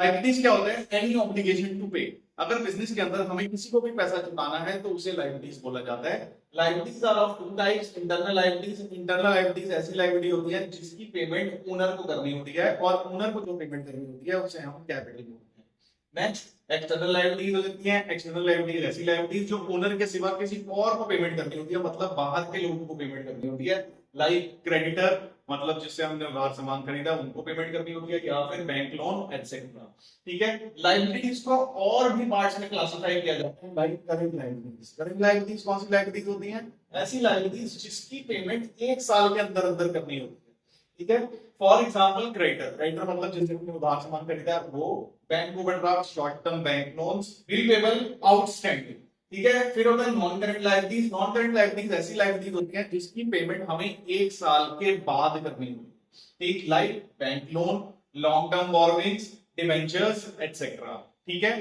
Liabilities क्या होता है? एनी ऑब्लिगेशन टू पे। अगर बिजनेस के अंदर हमें किसी को भी पैसा चुकाना है तो उसे लायबिलिटीज बोला जाता है। Liabilities are of two types, internal liabilities. Internal liabilities ऐसी लायबिलिटी होती है जिसकी पेमेंट ओनर को करनी होती है, और ओनर को जो पेमेंट करनी होती है उसे हम कैपिटल बोलते हैं। नेक्स्ट एक्सटर्नल लायबिलिटीज हो जाती है। एक्सटर्नल लायबिलिटीज ऐसी लायबिलिटीज जो ओनर के सिवा किसी और को पेमेंट करनी होती है, मतलब बाहर के लोगों को पेमेंट करनी होती है। लाइक क्रेडिटर, मतलब जिससे हमने उधार सामान खरीदा उनको पेमेंट करनी होती है, या फिर बैंक लोन एटसेट्रा। ठीक है, लायबिलिटीज को और भी पार्ट्स में क्लासिफाई किया जाता है। Like current liabilities. Current liabilities कौन सी लायबिलिटीज होती हैं? ऐसी लायबिलिटीज जिसकी पेमेंट 1 साल के अंदर अंदर करनी होती है। ठीक है, फॉर एग्जांपल क्रेडिटर। क्रेडिटर मतलब जिससे हमने उधार सामान खरीदा वो। Bank overdraft, short term bank loans, bill payable, outstanding. ठीक है, फिर होता है non current liabilities. Non current liabilities ऐसी लायबिलिटीज होती हैं जिसकी पेमेंट हमें 1 साल के बाद करनी होती है। ठीक, like bank loan, long term borrowings, debentures etcetera. ठीक है।